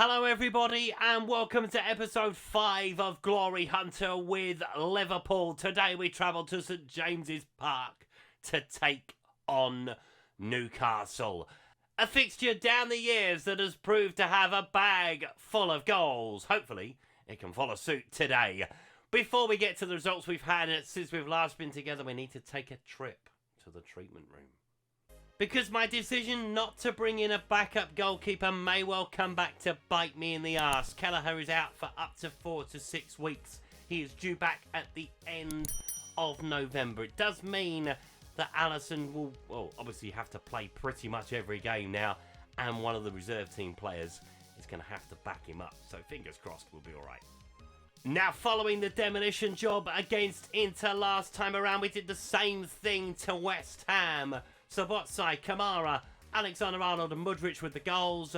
Hello everybody and welcome to episode 5 of Glory Hunter with Liverpool. Today we travel to St James's Park to take on Newcastle. A fixture down the years that has proved to have a bag full of goals. Hopefully it can follow suit today. Before we get to the results we've had since we've last been together, we need to take a trip to the treatment room. Because my decision not to bring in a backup goalkeeper may well come back to bite me in the arse. Kelleher is out for up to 4 to 6 weeks. He is due back at the end of November. It does mean that Alisson will obviously have to play pretty much every game now, and one of the reserve team players is going to have to back him up. So fingers crossed we'll be all right. Now, following the demolition job against Inter last time around, we did the same thing to West Ham. Szoboszlai, Kamara, Alexander-Arnold and Mudryk with the goals.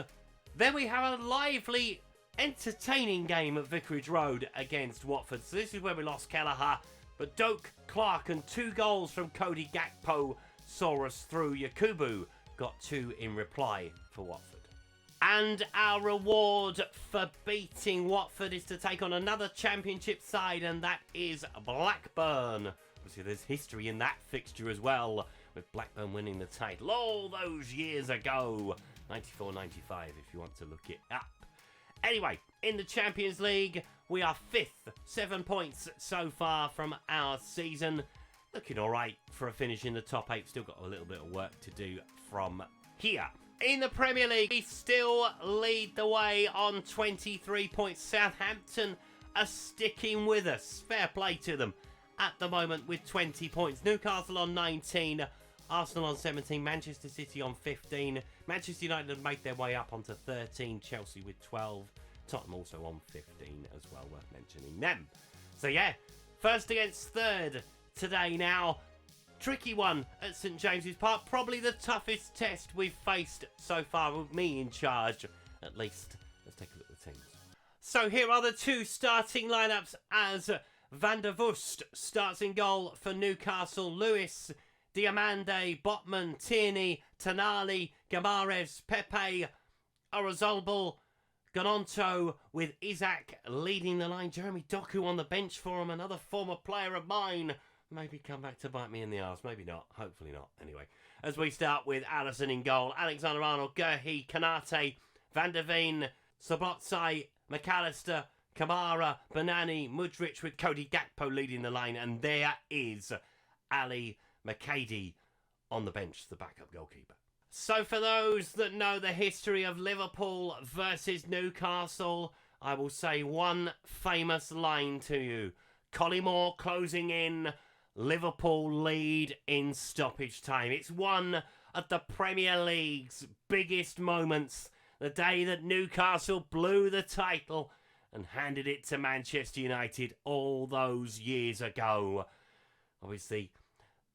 Then we have a lively, entertaining game at Vicarage Road against Watford. So this is where we lost Kelleher, but Doak, Clark and 2 goals from Cody Gakpo saw us through. Yakubu got 2 in reply for Watford. And our reward for beating Watford is to take on another Championship side, and that is Blackburn. Obviously there's history in that fixture as well, with Blackburn winning the title all those years ago. 94-95 if you want to look it up. Anyway, in the Champions League, we are 5th, 7 points so far from our season. Looking alright for a finish in the top 8. Still got a little bit of work to do from here. In the Premier League, we still lead the way on 23 points. Southampton are sticking with us. Fair play to them at the moment with 20 points. Newcastle on 19, Arsenal on 17, Manchester City on 15. Manchester United have made their way up onto 13, Chelsea with 12. Tottenham also on 15 as well, worth mentioning them. So yeah, first against third today now. Tricky one at St James's Park. Probably the toughest test we've faced so far with me in charge, at least. Let's take a look at the teams. So here are the 2 starting lineups as Van der Woest starts in goal for Newcastle. Lewis, Diamande, Botman, Tierney, Tonali, Gamares, Pepe, Orazolbal, Gononto with Isaac leading the line. Jeremy Doku on the bench for him, another former player of mine. Maybe come back to bite me in the arse. Maybe not. Hopefully not. Anyway, as we start with Alisson in goal. Alexander-Arnold, Guehi, Konate, Van der Veen, Szoboszlai, McAllister, Kamara, Banani, Mudryk with Cody Gakpo leading the line. And there is Ali McCady on the bench, the backup goalkeeper. So for those that know the history of Liverpool versus Newcastle, I will say one famous line to you. Collymore closing in, Liverpool lead in stoppage time. It's one of the Premier League's biggest moments. The day that Newcastle blew the title and handed it to Manchester United all those years ago. Obviously,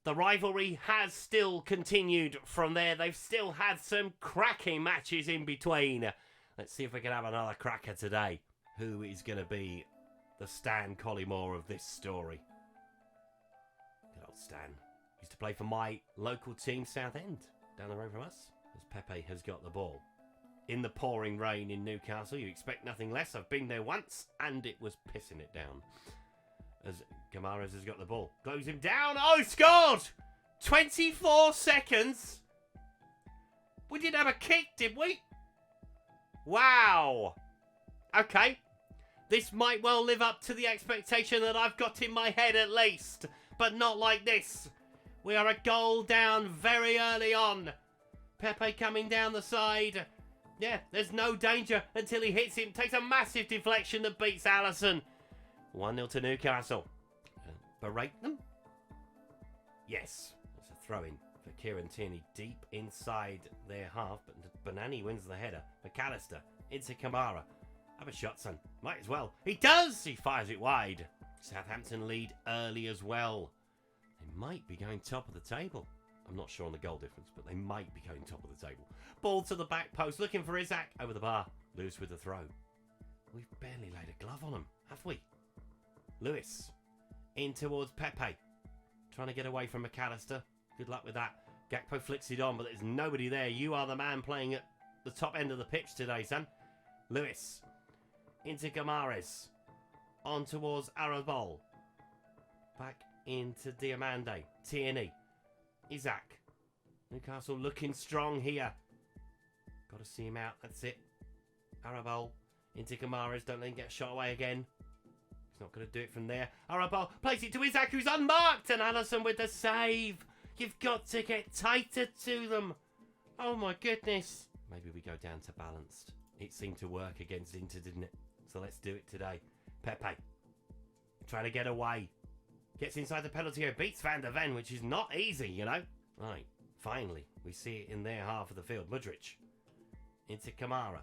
the rivalry has still continued from there. They've still had some cracking matches in between. Let's see if we can have another cracker today. Who is going to be the Stan Collymore of this story? Good old Stan. Used to play for my local team, Southend, down the road from us, as Pepe has got the ball. In the pouring rain in Newcastle, you expect nothing less. I've been there once, and it was pissing it down. As Gamares has got the ball. Close him down. Oh, he scored! 24 seconds. We didn't have a kick, did we? Wow. Okay. This might well live up to the expectation that I've got in my head at least. But not like this. We are a goal down very early on. Pepe coming down the side. Yeah, there's no danger until he hits him. Takes a massive deflection that beats Alisson. 1-0 to Newcastle. Berate them? Yes. It's a throw-in for Kieran Tierney deep inside their half. But Banani wins the header. McAllister into Kamara. Have a shot, son. Might as well. He does! He fires it wide. Southampton lead early as well. They might be going top of the table. I'm not sure on the goal difference, but they might be going top of the table. Ball to the back post. Looking for Isaac over the bar. Lewis with the throw. We've barely laid a glove on him, have we? Lewis in towards Pepe. Trying to get away from McAllister. Good luck with that. Gakpo flicks it on, but there's nobody there. You are the man playing at the top end of the pitch today, son. Lewis. Into Gamares. On towards Arabol. Back into Diamande. Tierney. Isaac. Newcastle looking strong here. Got to see him out. That's it. Arabol. Into Gamares. Don't let him get shot away again. He's not going to do it from there. Arabol plays it to Isaac, who's unmarked. And Allison with the save. You've got to get tighter to them. Oh my goodness. Maybe we go down to balanced. It seemed to work against Inter, didn't it? So let's do it today. Pepe. Trying to get away. Gets inside the penalty area. Beats Van der Ven, which is not easy, you know. Right. Finally, we see it in their half of the field. Mudryk. Into Kamara.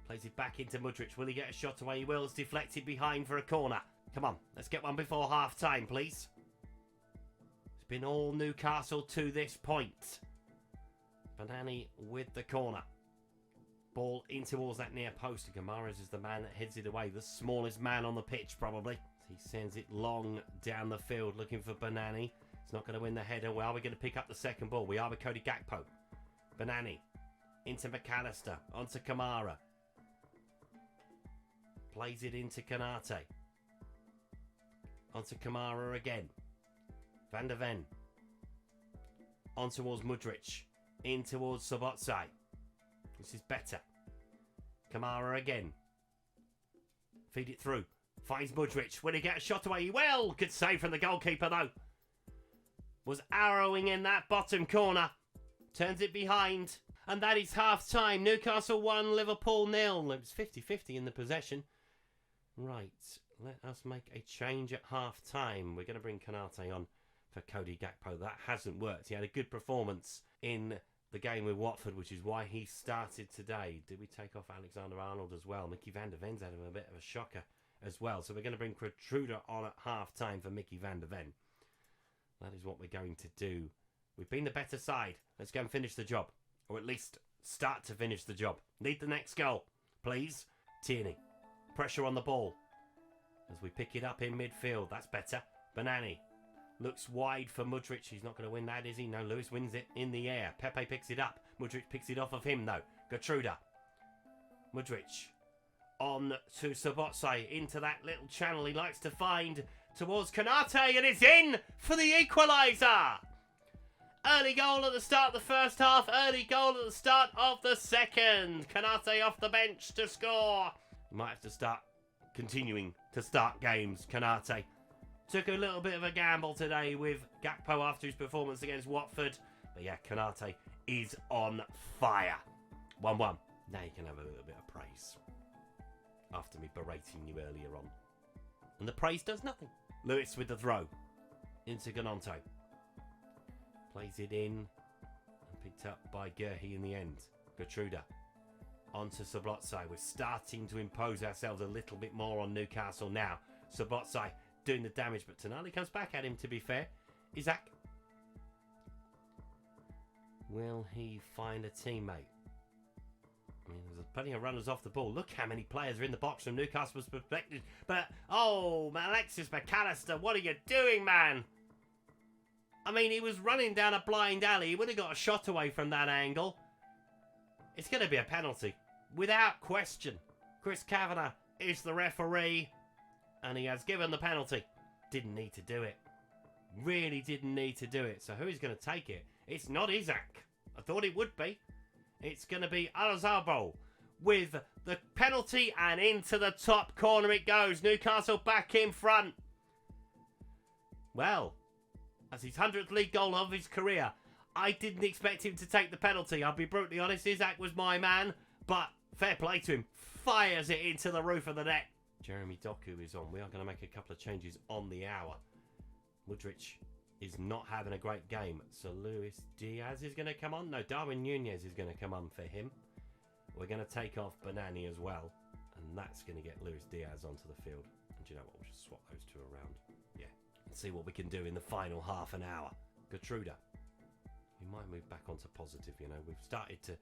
Plays it back into Mudryk. Will he get a shot away? He will. It's deflected behind for a corner. Come on. Let's get one before half time, please. It's been all Newcastle to this point. Banani with the corner. Ball in towards that near post. Gamares is the man that heads it away. The smallest man on the pitch, probably. He sends it long down the field looking for Banani. He's not going to win the header. Well, we're going to pick up the second ball. We are with Cody Gakpo. Banani into McAllister. Onto Kamara. Plays it into KONATE. Onto Kamara again. Van der Ven. On towards Mudryk. In towards Sobotsai. This is better. Kamara again. Feed it through. Finds Mudryk. Will he get a shot away? He will. Good save from the goalkeeper though. Was arrowing in that bottom corner. Turns it behind. And that is half time. Newcastle 1, Liverpool 0. It was 50-50 in the possession. Right. Let us make a change at half time. We're going to bring KONATE on for Cody Gakpo. That hasn't worked. He had a good performance in the game with Watford, which is why he started today. Did we take off Alexander-Arnold as well? Mickey Van der Ven's had him a bit of a shocker as well. So we're going to bring Kruder on at half time for Mickey Van der Ven. That is what we're going to do. We've been the better side. Let's go and finish the job. Or at least start to finish the job. Need the next goal, please. Tierney. Pressure on the ball. As we pick it up in midfield. That's better. Banani. Looks wide for Mudryk. He's not going to win that, is he? No, Lewis wins it in the air. Pepe picks it up. Mudryk picks it off of him, though. Gertruda. Mudryk. On to Sobotsai. Into that little channel he likes to find towards KONATE. And it's in for the equaliser. Early goal at the start of the first half. Early goal at the start of the second. KONATE off the bench to score. You might have to start continuing to start games, KONATE. Took a little bit of a gamble today with Gakpo after his performance against Watford. But yeah, KONATE is on fire. 1-1. Now you can have a little bit of praise. After me berating you earlier on. And the praise does nothing. Lewis with the throw. Into Gnonto. Plays it in. And picked up by Gerhi in the end. Gertruda. Onto Sobotsai. We're starting to impose ourselves a little bit more on Newcastle now. Sobotsai doing the damage, but Tonali comes back at him, to be fair. Isaac. Will he find a teammate? I mean, there's plenty of runners off the ball. Look how many players are in the box from Newcastle's perspective. But, oh, Alexis McAllister, what are you doing, man? I mean, he was running down a blind alley. He would have got a shot away from that angle. It's going to be a penalty. Without question. Chris Kavanagh is the referee. And he has given the penalty. Didn't need to do it. Really didn't need to do it. So who is going to take it? It's not Isaac. I thought it would be. It's going to be Alazarbo with the penalty, and into the top corner it goes. Newcastle back in front. Well, as his 100th league goal of his career, I didn't expect him to take the penalty. I'll be brutally honest. Isaac was my man, but fair play to him. Fires it into the roof of the net. Jeremy Doku is on. We are going to make a couple of changes on the hour. Mudryk is not having a great game. So Luis Diaz is going to come on. No, Darwin Nunez is going to come on for him. We're going to take off Banani as well. And that's going to get Luis Diaz onto the field. And do you know what? We'll just swap those two around. Yeah. And see what we can do in the final half an hour. Gertruda. We might move back onto positive, you know. We've started to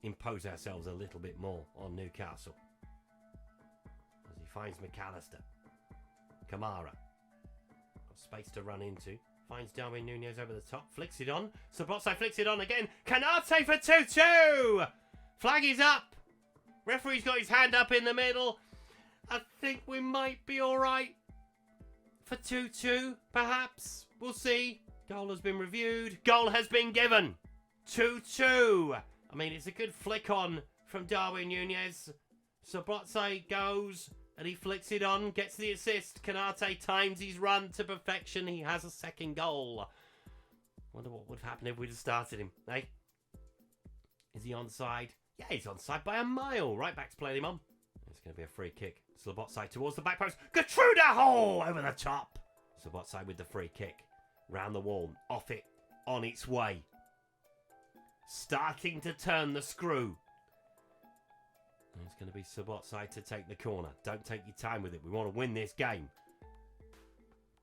impose ourselves a little bit more on Newcastle. As he finds McAllister. Kamara. Got space to run into. Finds Darwin Nunez over the top. Flicks it on. Sobotsai flicks it on again. KONATE for 2-2. Flag is up. Referee's got his hand up in the middle. I think we might be all right for 2-2, perhaps. We'll see. Goal has been reviewed. Goal has been given. 2-2. I mean, it's a good flick on from Darwin Nunez. Sobotse goes and he flicks it on, gets the assist. KONATE times his run to perfection. He has a second goal. Wonder what would happen if we'd have started him, eh? Is he onside? Yeah, he's onside by a mile. Right back's playing him on. It's going to be a free kick. Sobotse towards the back post. Gertruda! Oh, over the top. Sobotse with the free kick. Round the wall. Off it. On its way. Starting to turn the screw. And it's going to be Sobotse to take the corner. Don't take your time with it. We want to win this game.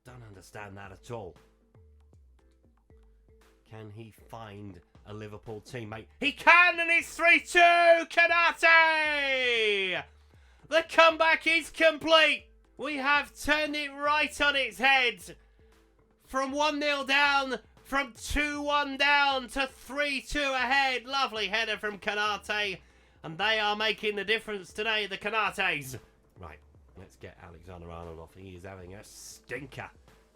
Don't understand that at all. Can he find a Liverpool teammate? He can, and it's 3-2! KONATE! The comeback is complete. We have turned it right on its head. From 1-0 down, from 2-1 down to 3-2 ahead. Lovely header from KONATE. And they are making the difference today, the KONATEs. Right, let's get Alexander-Arnold off. He is having a stinker.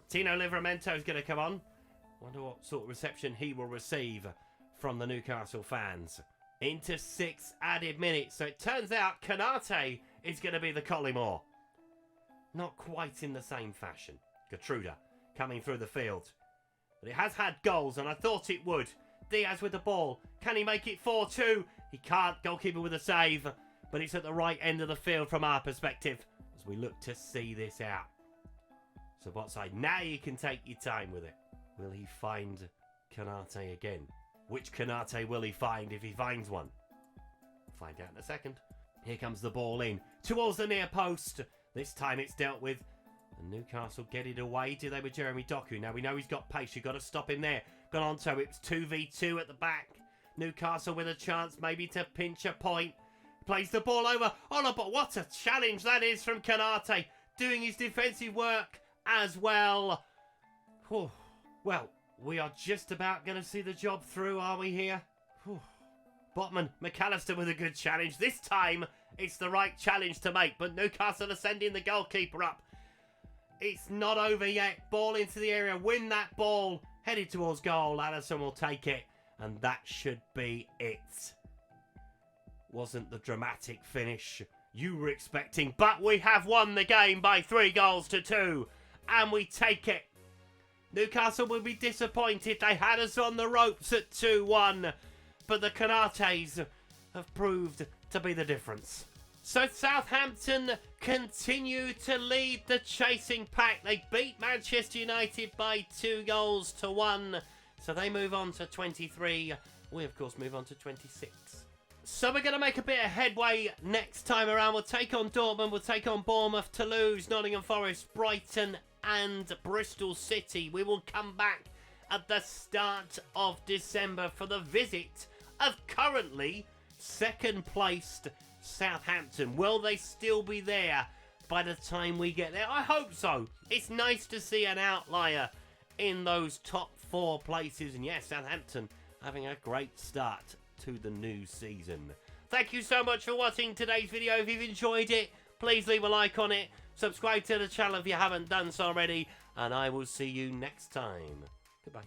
Tino Livramento's going to come on. Wonder what sort of reception he will receive from the Newcastle fans. Into 6 added minutes. So it turns out KONATE is going to be the Collymore. Not quite in the same fashion. Gertruda coming through the field. But it has had goals, and I thought it would. Diaz with the ball. Can he make it 4-2? He can't. Goalkeeper with a save. But it's at the right end of the field from our perspective as we look to see this out. So what side? Now you can take your time with it. Will he find KONATE again? Which KONATE will he find if he finds one? We'll find out in a second. Here comes the ball in towards the near post. This time it's dealt with. And Newcastle get it away. Do they with Jeremy Doku? Now we know he's got pace. You've got to stop him there. Gone on to it. It's 2v2 at the back. Newcastle with a chance maybe to pinch a point. Plays the ball over. Oh no, but what a challenge that is from KONATE. Doing his defensive work as well. Whew. Well, we are just about going to see the job through, are we here? Whew. Botman, McAllister with a good challenge. This time, it's the right challenge to make, but Newcastle are sending the goalkeeper up. It's not over yet. Ball into the area. Win that ball. Headed towards goal. Allison will take it, and that should be it. Wasn't the dramatic finish you were expecting, but we have won the game by 3-2, and we take it. Newcastle will be disappointed. They had us on the ropes at 2-1, but the KONATEs have proved to be the difference. So Southampton continue to lead the chasing pack. They beat Manchester United by 2-1. So they move on to 23. We, of course, move on to 26. So we're going to make a bit of headway next time around. We'll take on Dortmund. We'll take on Bournemouth, Toulouse, Nottingham Forest, Brighton and Bristol City. We will come back at the start of December for the visit of currently second-placed Southampton. Will they still be there by the time we get there? I hope so. It's nice to see an outlier in those top 4 places. And yes, Southampton having a great start to the new season. Thank you so much for watching today's video. If you've enjoyed it, please leave a like on it. Subscribe to the channel if you haven't done so already. And I will see you next time. Goodbye.